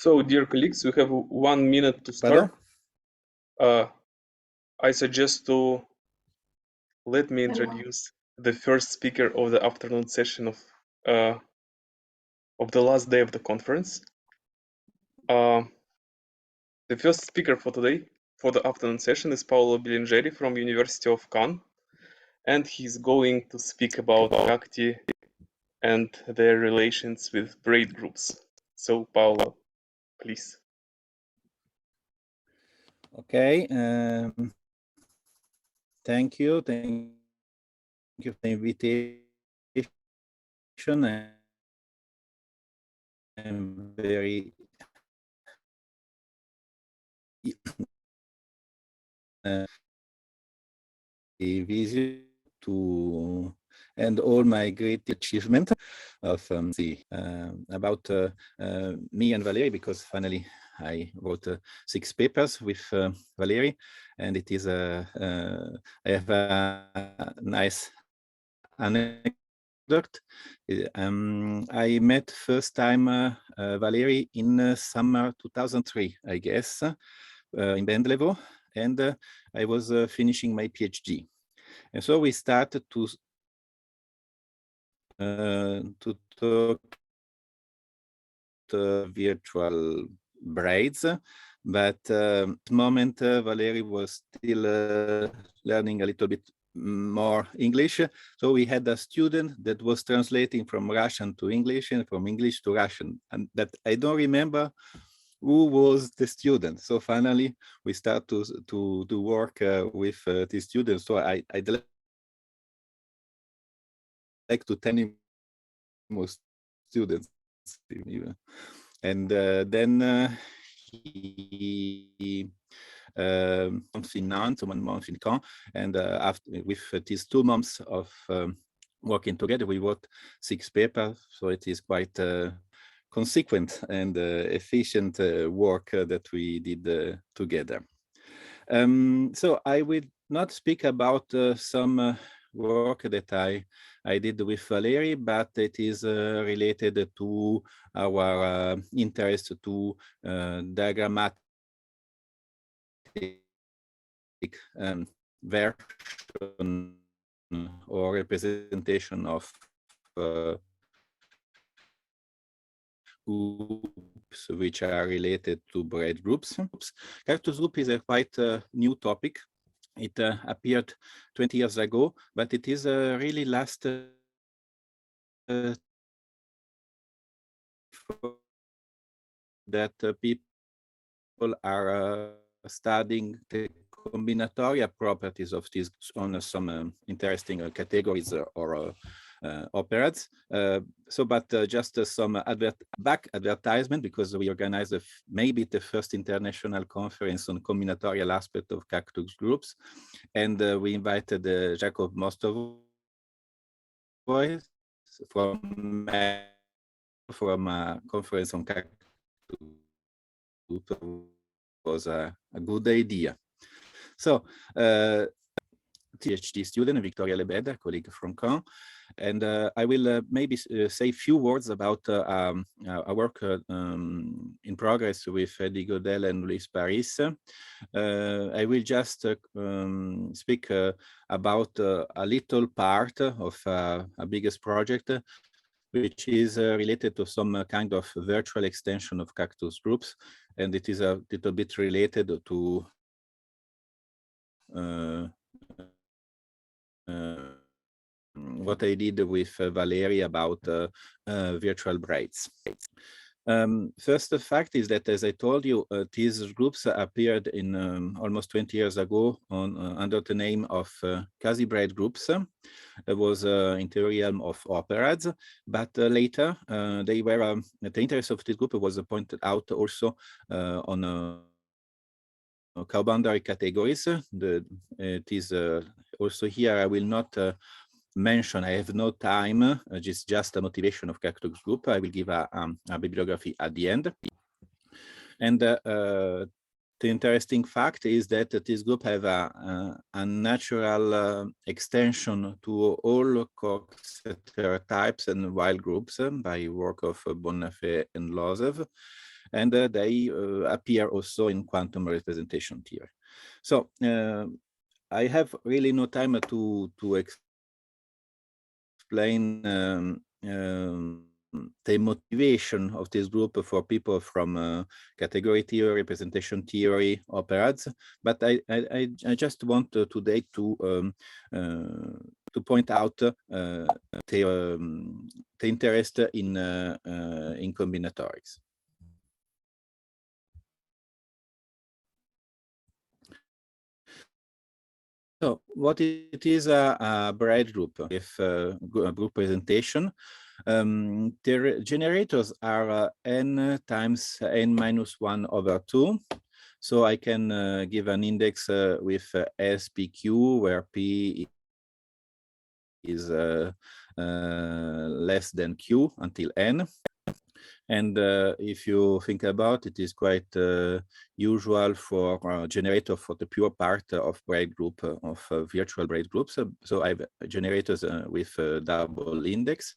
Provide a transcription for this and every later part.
So, dear colleagues, we have 1 minute to start. I suggest to let me introduce the first speaker of the afternoon session of the last day of the conference. The first speaker for today, for the afternoon session, is Paolo Bellingeri from University of Cannes, and he's going to speak about cacti and their relations with braid groups. So, Paolo, please. Okay. Thank you for the invitation. I'm very visit to and all my great achievement of about me and Valeriy, because finally I wrote 6 papers with Valeriy, and it is I have a nice anecdote. I met first time Valeriy in summer 2003, I guess, in Bendlevo, and I was finishing my PhD. And so we started to talk virtual braids, but at the moment Valeriy was still learning a little bit more English. So we had a student that was translating from Russian to English and from English to Russian, and that I don't remember who was the student. So finally we start to work with the students. So I'd like to tell him most students, and then he month in Nantes, 1 month in Caen, and after with these 2 months of working together, we wrote 6 papers. So it is quite consequent and efficient work that we did together. So I will not speak about some work that I did with Valeriy, but it is related to our interest to diagrammatic version or representation of groups which are related to braid groups. Cactus group is a quite new topic. It appeared 20 years ago, but it is really last that people are studying the combinatorial properties of these on some interesting categories or operas. But just some back advertisement, because we organized maybe the first international conference on combinatorial aspect of cactus groups, and we invited Jacob Mostovoy from a conference on cactus group. Was a good idea. So PhD student Victoria Lebeda, colleague from Caen, and I will maybe say a few words about our work in progress with Eddie Godel and Luis Paris. I will just speak about a little part of a biggest project, which is related to some kind of virtual extension of cactus groups, and it is a little bit related to what I did with Valeriy about virtual braids. First fact is that, as I told you, these groups appeared in almost 20 years ago under the name of quasi braid groups. It was in the realm of operas, but later they were the interest of this group was pointed out also on co-boundary categories. It is also here. I will not mention, I have no time, just a motivation of cactus group. I will give a bibliography at the end. And the interesting fact is that this group have a natural extension to all Coxeter types and wild groups by work of Bonafé and Lozev. and they appear also in quantum representation theory. So I have really no time to explain the motivation of this group for people from category theory, representation theory, operas, but I just want today to point out the interest in combinatorics. So what it is a braid group, if a group presentation. The generators are n times n minus 1 over 2. So I can give an index with SPQ, where P is less than Q until n. And if you think about it, is quite usual for generator for the pure part of braid group of virtual braid groups. So I have generators with double index.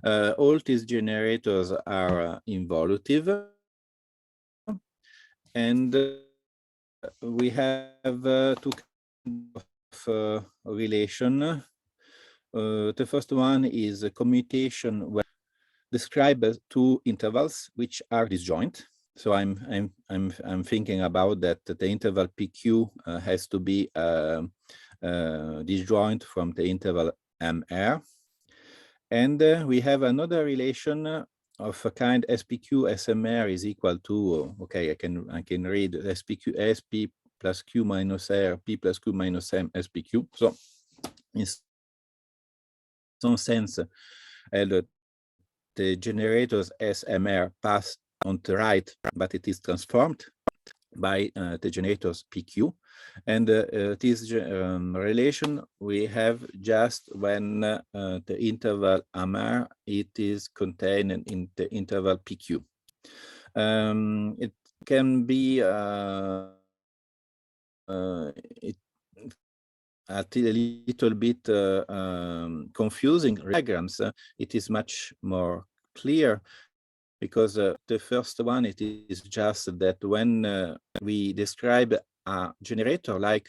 All these generators are involutive, and we have two kinds of relation. The first one is a commutation where describe two intervals which are disjoint. So I'm thinking about that the interval PQ has to be disjoint from the interval MR. And we have another relation of a kind SPQ SMR is equal to, okay, I can read SPQ SP plus Q minus R, P plus Q minus M SPQ. So in some sense, the generators SMR pass on the right, but it is transformed by the generators PQ. And this relation we have just when the interval MR, it is contained in the interval PQ. It can be a little bit confusing diagrams. It is much more clear because the first one, it is just that when we describe a generator, like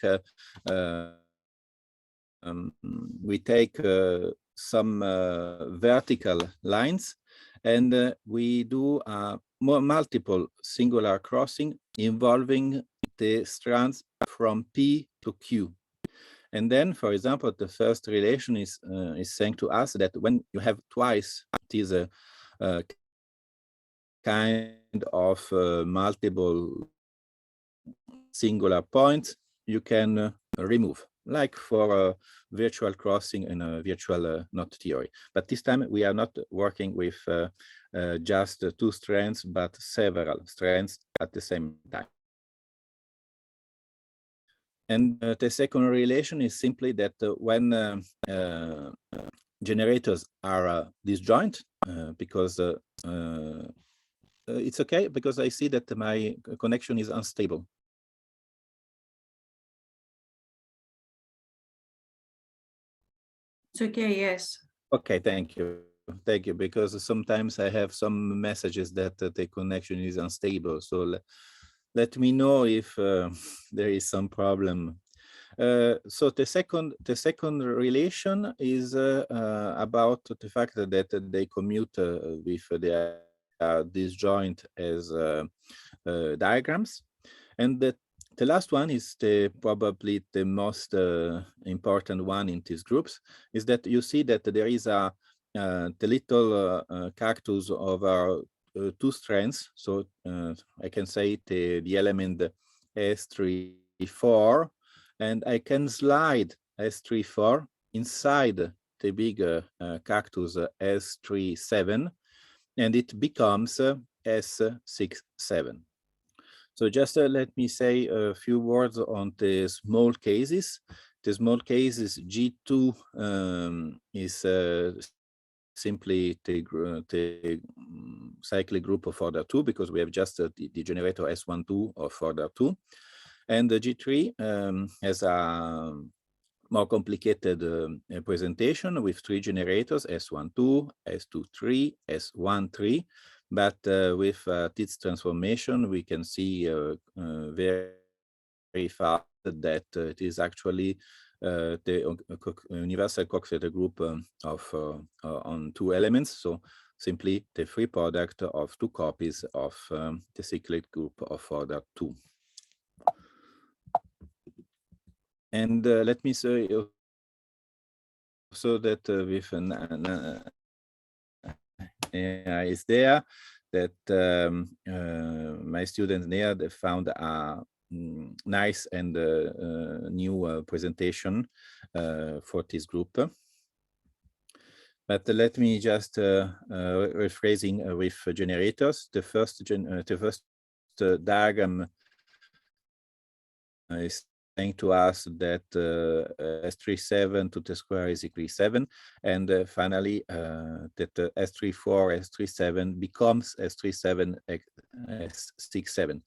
we take some vertical lines and we do multiple singular crossing involving the strands from P to Q. And then, for example, the first relation is saying to us that when you have twice these kind of multiple singular points, you can remove, like for virtual crossing in a virtual knot theory. But this time we are not working with just two strands, but several strands at the same time. And the second relation is simply that when generators are disjoint, because it's okay, because I see that my connection is unstable. It's okay, yes. Okay, thank you. Thank you, because sometimes I have some messages that the connection is unstable. So let me know if there is some problem. So the second relation is about the fact that they commute with their disjoint as diagrams, and the last one is probably the most important one in these groups, is that you see that there is the little cactus over two strands. So I can say the element S34, and I can slide S34 inside the big cactus S37, and it becomes S67. So just let me say a few words on the small cases. The small cases G2 is simply the cyclic group of order 2, because we have just the generator S12 of order 2. And the G3 has a more complicated presentation with three generators, S12, S23, S13. but with this transformation, we can see very fast that it is actually the universal Cox-Theta group on two elements. So simply the free product of two copies of the cyclic group of order 2. And let me say also that with an is there that my students there, they found a nice and new presentation for this group. But let me just rephrasing with generators. The first diagram is saying to us that S37 to the square is equal to 7, and finally that S34, S37 becomes S37, S67.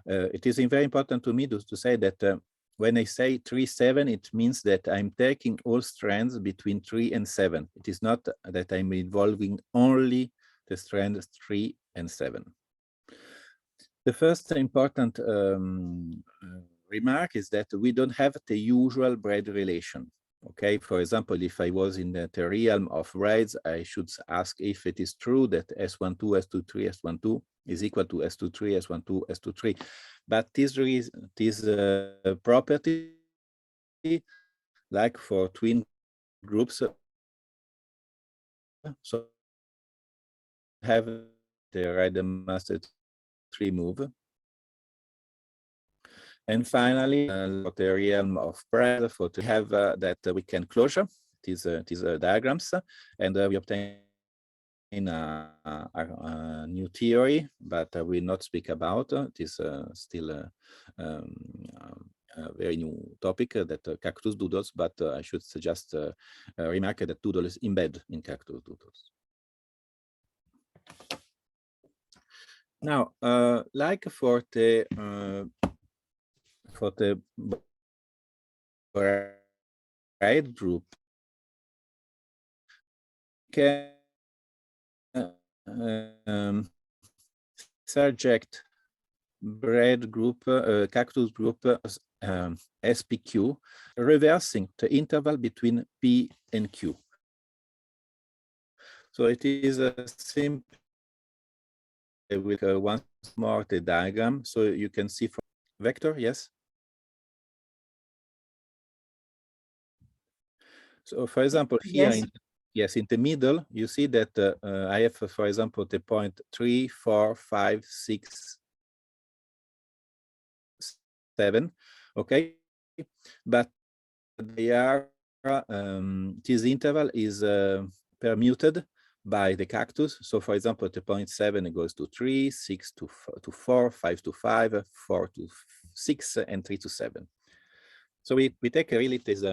It is very important to me to say that when I say 3, 7, it means that I'm taking all strands between 3 and 7. It is not that I'm involving only the strands 3 and 7. The first important remark is that we don't have the usual braid relation. Okay, for example, if I was in the realm of braids, I should ask if it is true that S12, S23, S12 is equal to S23, S12, S23. But this property, like for twin groups, so have the random master 3 move. And finally, for the realm of bread, we have that we can closure these diagrams, and we obtain a new theory, but I will not speak about. It is still a very new topic that cactus doodles, but I should just remark that doodle is embedded in cactus doodles. Now, like for the braid group, can subject braid group, cactus group SPQ, reversing the interval between P and Q. So it is a simple with once more the diagram, so you can see from vector, yes. So for example, here, yes, in the middle, you see that I have, for example, the point 3, 4, 5, 6, 7, okay, but they are this interval is permuted by the cactus. So for example, the point 7 goes to 3, 6 to 4, 5 to 5, 4 to 6, and 3 to 7. So we take really this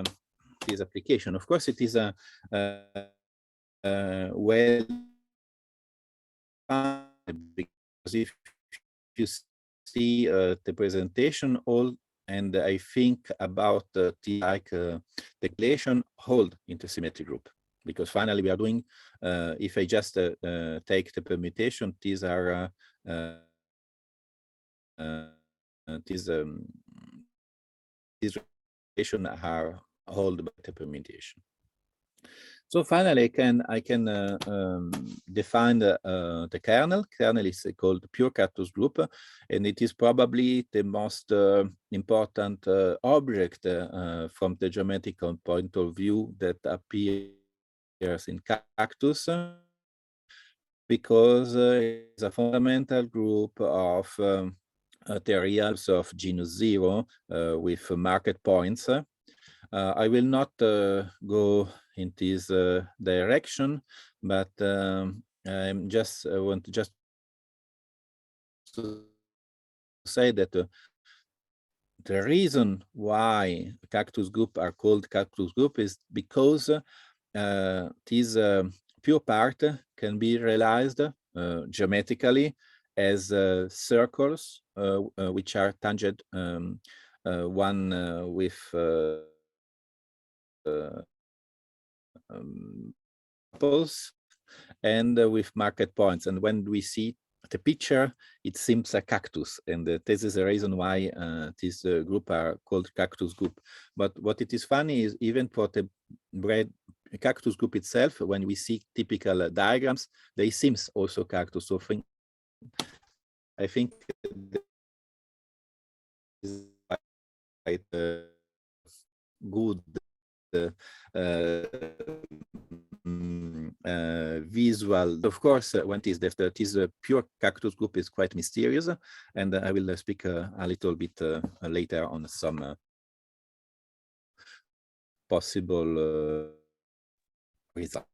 application. Of course, it is a well, because if you see the presentation, all, and I think about the declaration hold into symmetry group, because finally we are doing, if I just take the permutation, these are these relation are held by the permutation. So finally, I can define the kernel. Kernel is called pure cactus group, and it is probably the most important object from the geometrical point of view that appears in cactus, because it's a fundamental group of the realms of genus 0 with market points. I will not go in this direction, but I'm just want to just to say that the reason why cactus group are called cactus group is because this pure part can be realized geometrically as circles which are tangent one with poles, and with market points. And when we see the picture, it seems a cactus, and this is the reason why this group are called cactus group. But what it is funny is even for the cactus group itself, when we see typical diagrams, they seems also cactus. So I think is quite good visual. Of course, when it is that this pure cactus group is quite mysterious, and I will speak a little bit later on some possible results.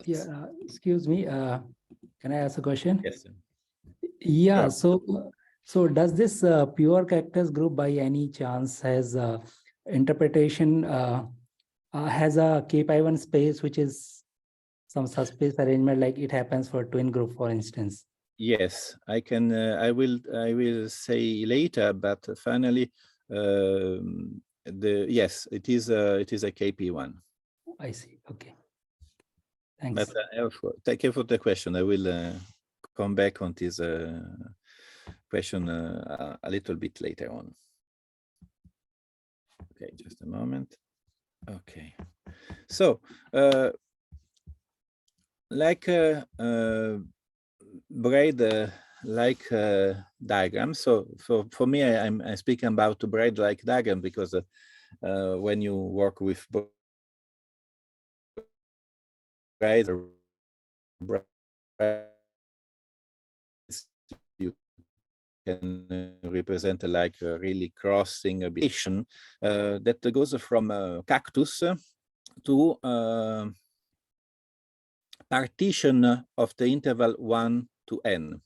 Yeah, excuse me. Can I ask a question? Yes. Yeah. Sure. So does this pure cactus group by any chance has interpretation has a K-pi1 space, which is some subspace arrangement like it happens for twin group, for instance? Yes, I can. I will say later, but finally, yes, it is a KP1. I see. Okay. Thanks. But thank you for the question. I will come back on this question a little bit later on. Okay, just a moment. Okay, so like braid like diagram. So for me, I'm speaking about braid like diagram because when you work with braids, you can represent like really crossing a relation that goes from cactus to partition of the interval 1 to n.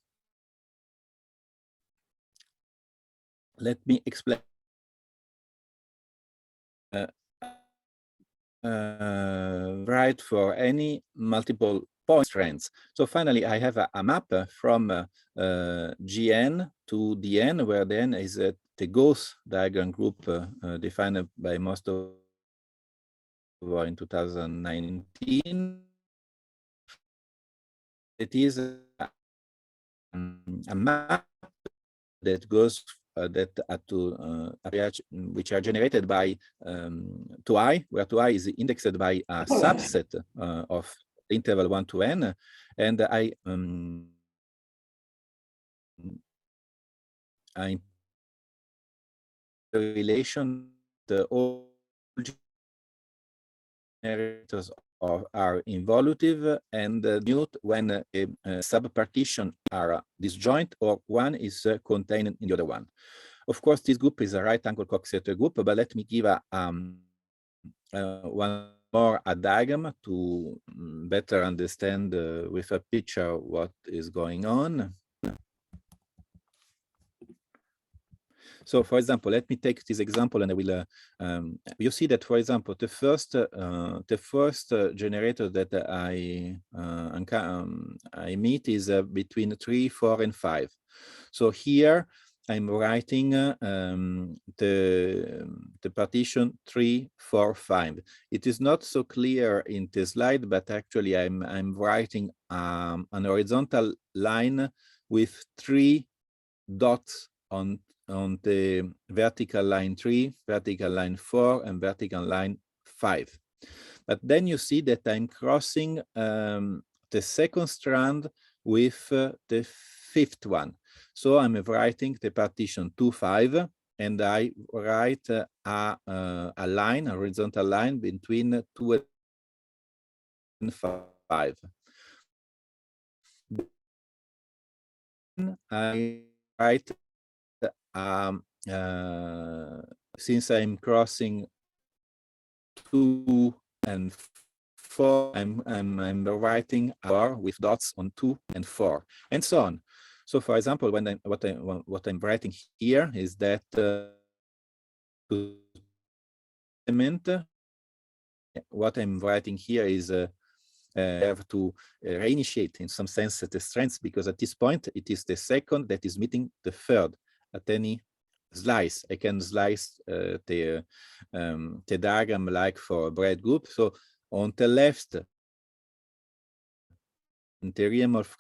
Let me explain. Right for any multiple point strands. So finally, I have a map from Gn to Dn, where Dn is the Gauss diagram group defined by most of in 2019. It is a map that goes which are generated by 2i, where 2i is indexed by a subset of interval 1 to n, and I relation the all generators are involutive and mute when a subpartition are disjoint or one is contained in the other one. Of course, this group is a right-angle Coxeter group, but let me give one more a diagram to better understand with a picture what is going on. So, for example, let me take this example, and I will. You see that, for example, the first generator that I meet is between 3, 4, and 5. So here I'm writing the partition 3, 4, 5. It is not so clear in the slide, but actually I'm writing an horizontal line with 3 dots on the vertical line 3, vertical line 4, and vertical line 5. But then you see that I'm crossing the second strand with the fifth one. So I'm writing the partition 2, 5, and I write a line, a horizontal line between 2 and 5. Then I write since I'm crossing 2 and 4, I'm writing with dots on 2 and 4, and so on. So, for example, what I'm writing here is that what I'm writing here is have to reinitiate in some sense the strands, because at this point it is the second that is meeting the third at any slice. I can slice the diagram like for a braid group. So on the left theorem of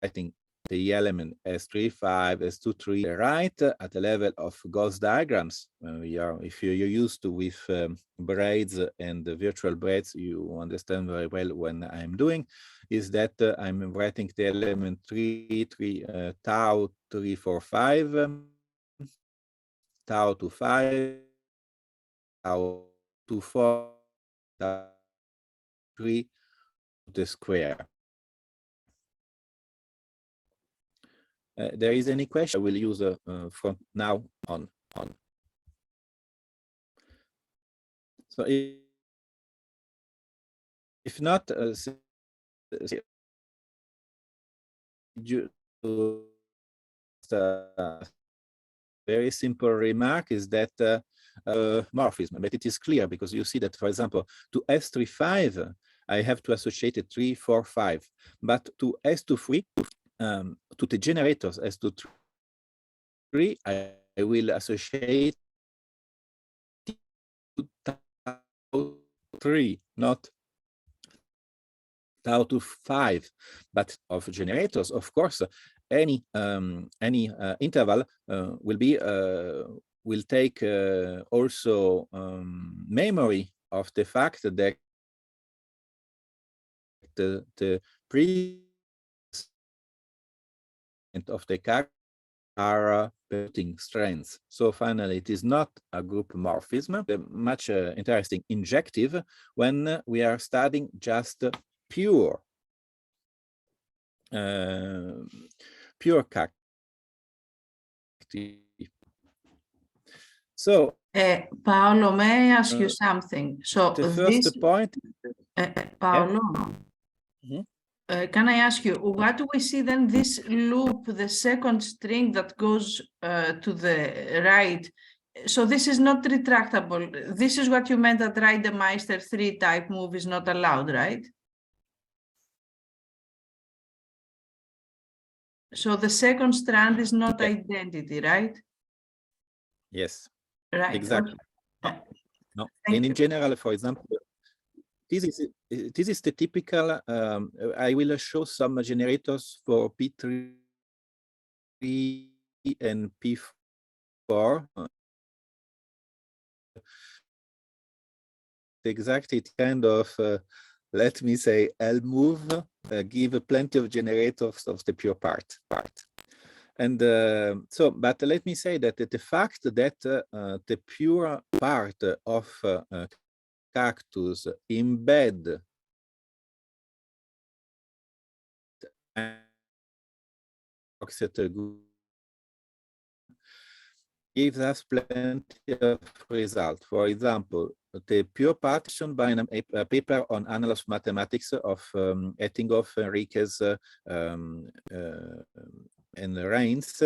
writing the element S35, S23, right at the level of Gauss diagrams. If you're used to with braids and the virtual braids, you understand very well when I'm doing, is that I'm writing the element 3, tau 3, 4, 5, tau to 5, tau to 4, tau 3, the square. There is any question? I will use from now on. So if not, very simple remark is that morphism, but it is clear because you see that, for example, to S35, I have to associate a 3, 4, 5, but to S23, to the generators S23, I will associate tau 3, not tau to 5, but of generators, of course, any interval will take also memory of the fact that the previous of the cacti are building strengths. So finally, it is not a group morphism, much interesting injective when we are studying just pure cacti. So Paolo, may I ask you something? So the first point, Paolo, yeah. Can I ask you, what do we see then this loop, the second string that goes to the right? So this is not retractable. This is what you meant that Reidemeister 3 type move is not allowed, right? So the second strand is not identity, right? Yes, Right. exactly. Okay. No. And in general, for example, this is the typical, I will show some generators for P3 and P4. Exactly, kind of, let me say, L move, give plenty of generators of the pure part. And so, but let me say that the fact that the pure part of cactus embed gives us plenty of results. For example, the pure partition by a paper on analog mathematics of Ettinghoff, Enriquez, and Reins.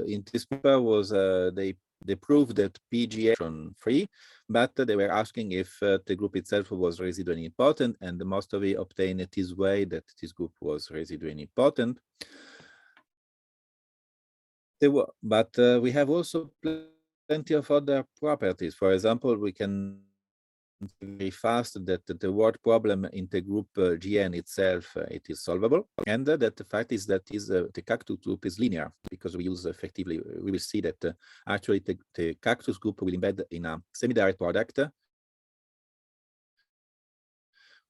In this paper was they proved that PGA free, but they were asking if the group itself was residually important, and most of it obtained it this way, that this group was residually important. But we have also plenty of other properties. For example, we can very fast that the word problem in the group GN itself, it is solvable, and that the fact is that the cactus group is linear, because we use effectively, we will see that actually the cactus group will embed in a semi-direct product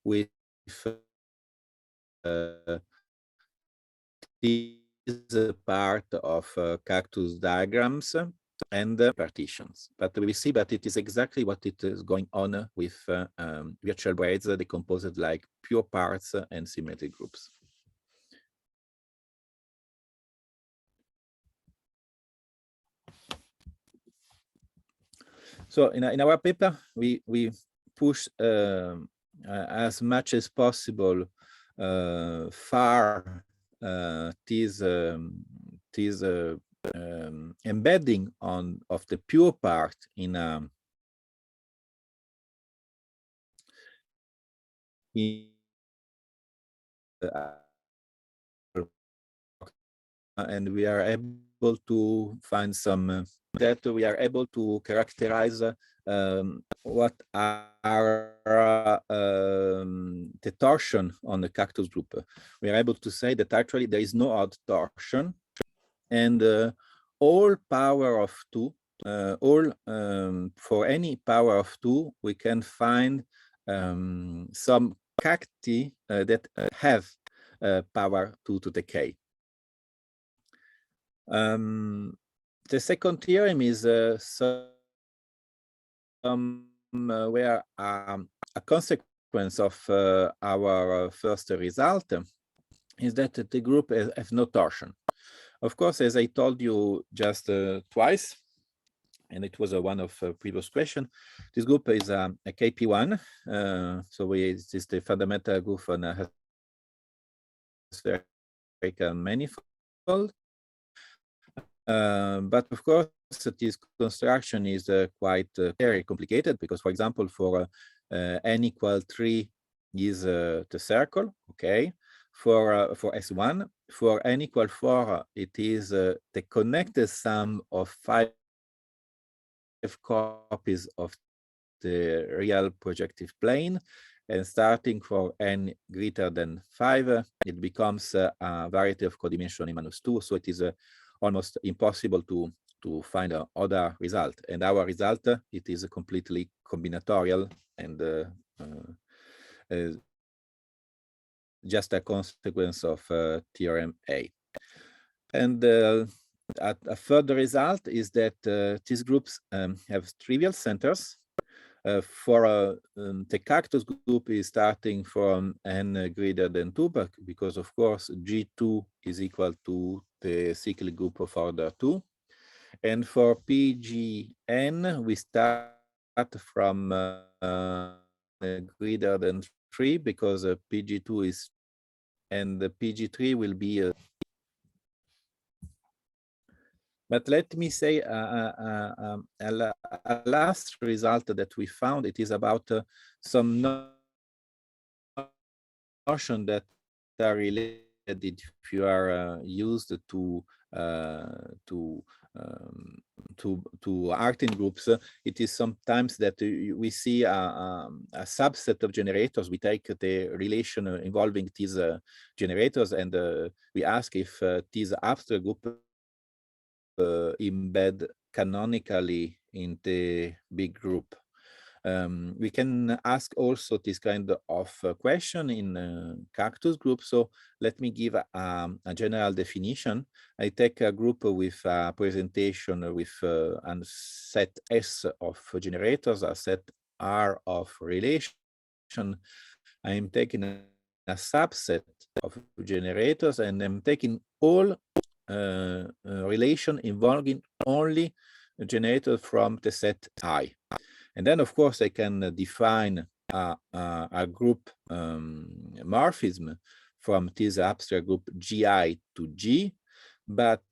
with this part of cactus diagrams and partitions. But we see that it is exactly what it is going on with virtual braids decomposed like pure parts and symmetric groups. So in our paper, we push as much as possible far this embedding of the pure part in and we are able to find some that we are able to characterize what are the torsion on the cactus group. We are able to say that actually there is no odd torsion, and all power of 2, for any power of 2, we can find some cacti that have power 2 to the k. The second theorem is where a consequence of our first result is that the group has no torsion. Of course, as I told you just twice, and it was one of previous question, this group is a KP1, so this is the fundamental group on a spherical manifold. But of course, this construction is quite very complicated, because, for example, for n equal 3 is the circle, okay? For S1, for n equal 4, it is the connected sum of 5 copies of the real projective plane, and starting for n greater than 5, it becomes a variety of codimension in -2, so it is almost impossible to find other result. And our result, it is completely combinatorial and just a consequence of theorem A. And a further result is that these groups have trivial centers. For the cactus group is starting from n greater than 2, because of course G2 is equal to the cyclic group of order 2. And for PGN, we start from greater than 3, because PG2 is, and the PG3 will be but let me say a last result that we found. It is about some notion that are related if you are used to acting groups. It is sometimes that we see a subset of generators. We take the relation involving these generators, and we ask if these abstract group embed canonically in the big group. We can ask also this kind of question in cactus group. So let me give a general definition. I take a group with a presentation with a set S of generators, a set R of relation. I am taking a subset of generators, and I'm taking all relation involving only generator from the set I. And then, of course, I can define a group morphism from this abstract group GI to G, but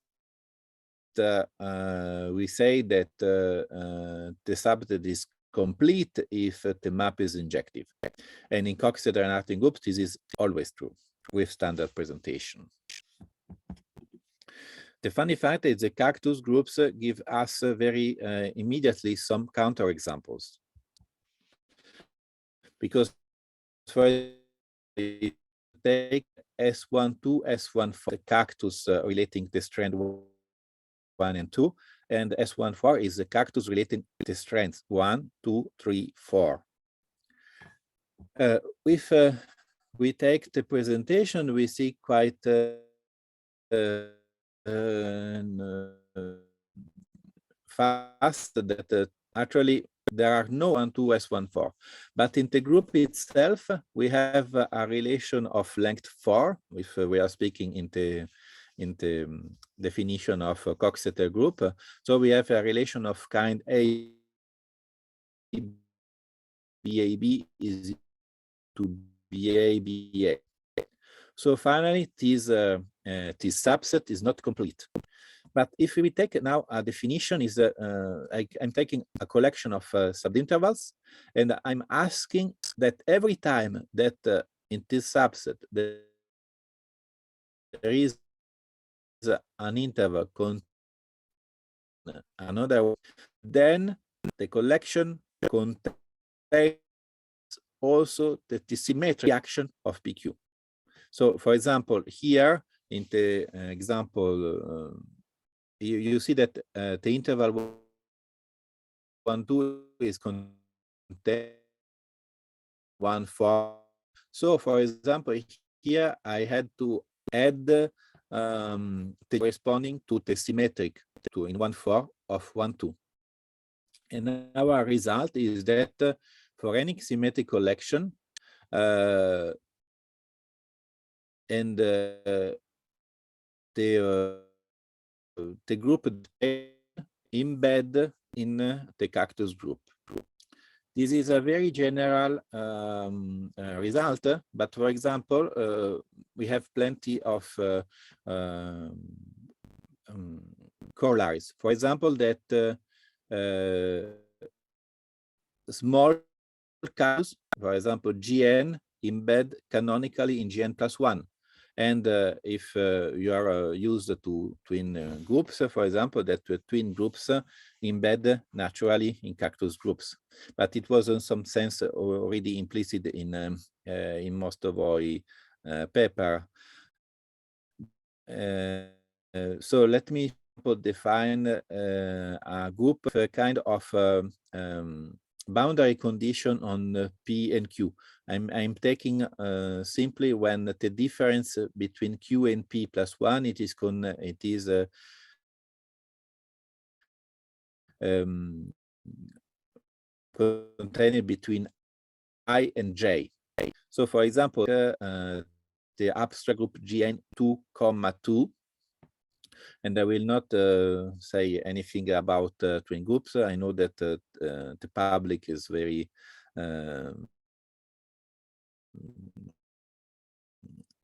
we say that the subset is complete if the map is injective. And in Coxeter and acting groups, this is always true with standard presentation. The funny fact is the cactus groups give us very immediately some counterexamples. Because for take S12, S14, the cactus relating the strand 1 and 2, and S14 is the cactus relating the strands 1, 2, 3, 4. If we take the presentation, we see quite fast that actually there are no 1, 2, S14, but in the group itself, we have a relation of length 4, if we are speaking in the definition of a Coxeter group. So we have a relation of kind A, BAB is to BABA. So finally, this subset is not complete. But if we take now a definition, is I'm taking a collection of subintervals, and I'm asking that every time that in this subset there is an interval another, then the collection contains also the symmetric action of PQ. So, for example, here in the example, you see that the interval 1, 2 is contained 1, 4. So, for example, here I had to add the corresponding to the symmetric to in 1, 4 of 1, 2. And our result is that for any symmetric collection, and the group embed in the cactus group. This is a very general result, but for example, we have plenty of corollaries. For example, that small cactus, for example, GN embed canonically in GN plus 1. And if you are used to twin groups, for example, that twin groups embed naturally in cactus groups. But it was in some sense already implicit in most of our paper. So let me define a group of a kind of boundary condition on P and Q. I'm taking simply when the difference between Q and P plus 1 it is contained between I and J. So, for example, the abstract group GN 2, 2. And I will not say anything about twin groups. I know that the public is very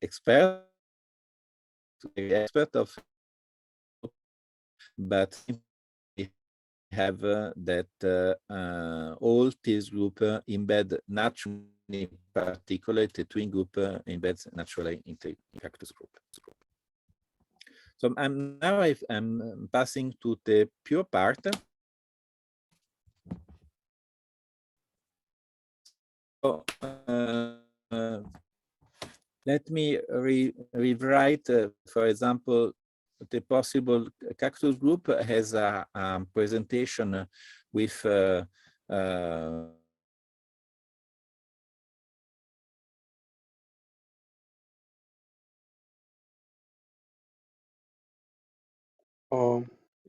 expert of, but we have that all this group embed naturally, in particular the twin group embeds naturally into cactus group. So I'm passing to the pure part. So, let me rewrite, for example, the possible cactus group has a presentation with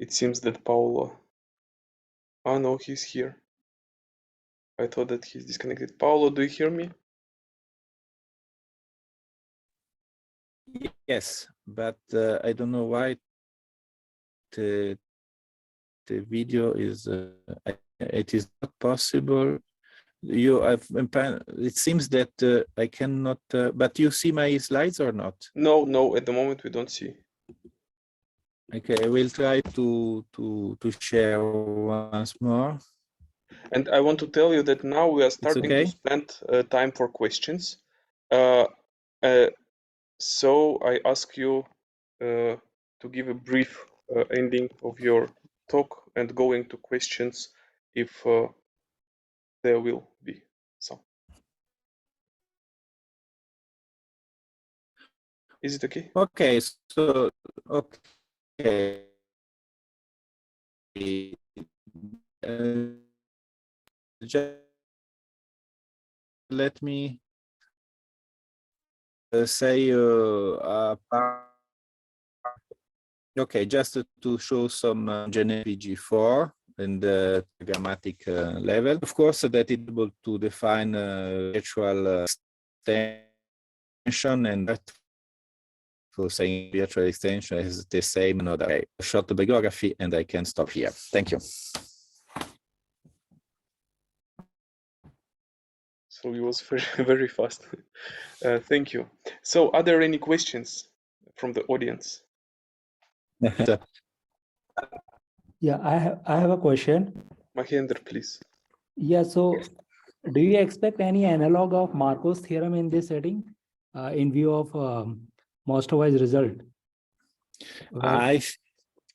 it seems that Paolo. Oh no, he's here. I thought that he's disconnected. Paolo, do you hear me? Yes, but I don't know why the video is it is not possible. It seems that I cannot, but you see my slides or not? No, at the moment we don't see. Okay, I will try to share once more. And I want to tell you that now we are starting to spend time for questions. So I ask you to give a brief ending of your talk and go into questions if there will be some. Is it okay? Okay, so okay. Just let me say okay, just to show some GNPG4 and the grammatic level. Of course, that is able to define virtual extension, and for saying virtual extension is the same another way. Short bibliography, and I can stop here. Thank you. So it was very fast. Thank you. So are there any questions from the audience? Yeah, I have a question. Mahendra, please. Yeah, so do you expect any analog of Markov's theorem in this setting in view of Mostowai's result?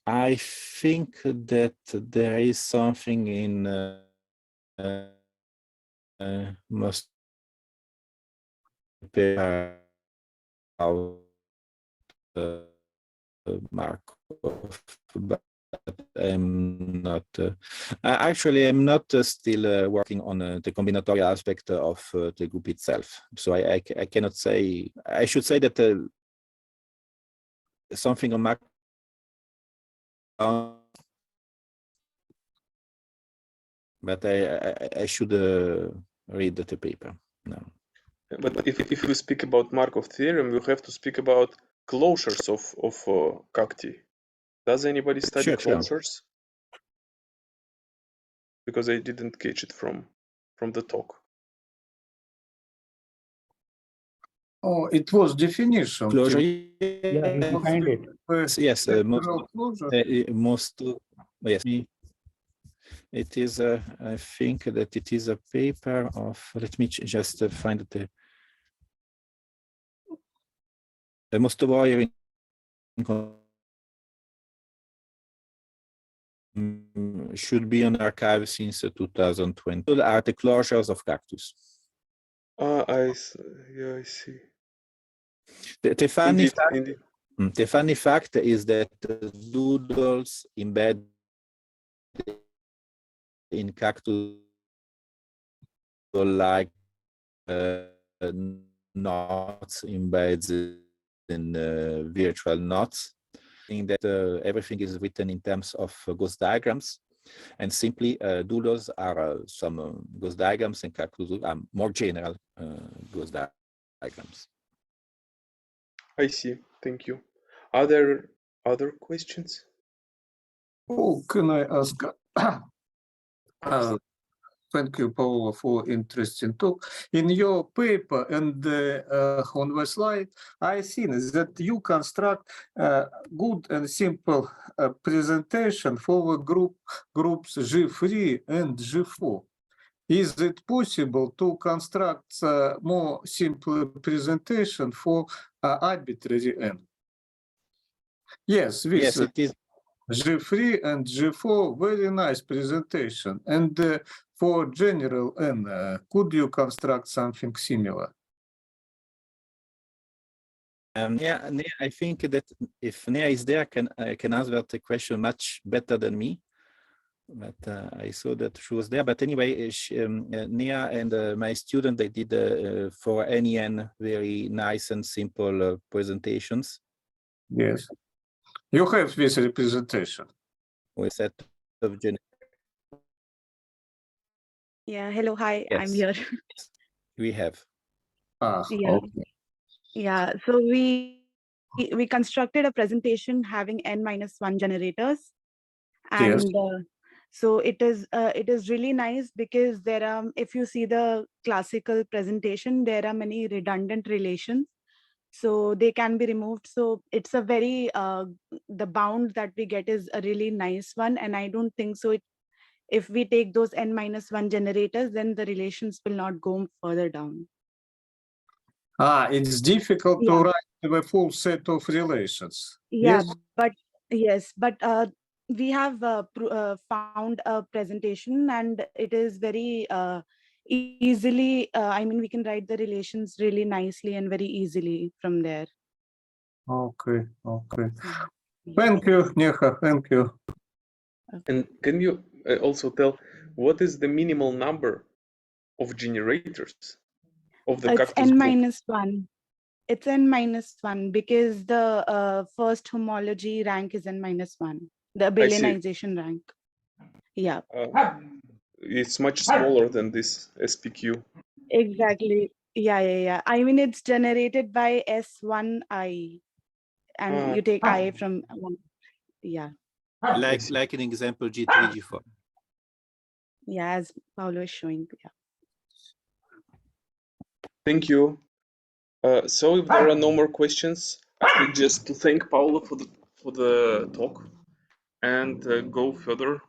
I think that there is something in most about Markov, but I'm not. Actually, I'm not still working on the combinatorial aspect of the group itself. So I cannot say. I should say that something on Markov, but I should read the paper now. But if you speak about Markov theorem, you have to speak about closures of cacti. Does anybody study Sure. closures? Because I didn't catch it from the talk. Oh, it was definition. Closure. Yeah, we defined it. Yes, Most yes. It is. I think that it is a paper of. Let me just find the most of should be on archive since 2020. Are the closures of cactus. I see. The funny fact, Indeed. the funny fact is that doodles embed in cactus like knots embeds in virtual knots. In that everything is written in terms of Gauss diagrams, and simply doodles are some Gauss diagrams, and cactus are more general Gauss diagrams. I see. Thank you. Are there other questions? Oh, can I ask? Thank you, Paolo, for interesting talk. In your paper and on the slide, I see that you construct a good and simple presentation for the groups G3 and G4. Is it possible to construct a more simple presentation for arbitrary n? Yes, Yes, it is. G3 and G4, very nice presentation. And for general n, could you construct something similar? Yeah, I think that if Nea is there, I can answer the question much better than me. But I saw that she was there. But anyway, Nea and my student, they did for NEN very nice and simple presentations. Yes. You have this representation. With set of Yeah, hello, hi, yes. I'm here. We have. Yeah. Okay. Yeah, so we constructed a presentation having n-1 generators, and Yes. so it is really nice because there are, if you see the classical presentation, there are many redundant relations, so they can be removed. So it's a very the bound that we get is a really nice one, and I don't think so. If we take those n-1 generators, then the relations will not go further down. It's difficult to write the full set of relations. Yeah, yes? but we have found a presentation, and it is very easily, I mean, we can write the relations really nicely and very easily from there. Okay. Thank you, Neha. Thank you. And can you also tell what is the minimal number of generators of the It's cactus group? n-1. It's n-1 because the first homology rank is n-1, the abelianization rank. Yeah. It's much smaller than this SPQ. Exactly. Yeah. I mean, it's generated by S1I, and you take I from one. Yeah. Like an example, G3, G4. Yeah, as Paolo is showing. Yeah. Thank you. So if there are no more questions, I would just to thank Paolo for the talk and go further.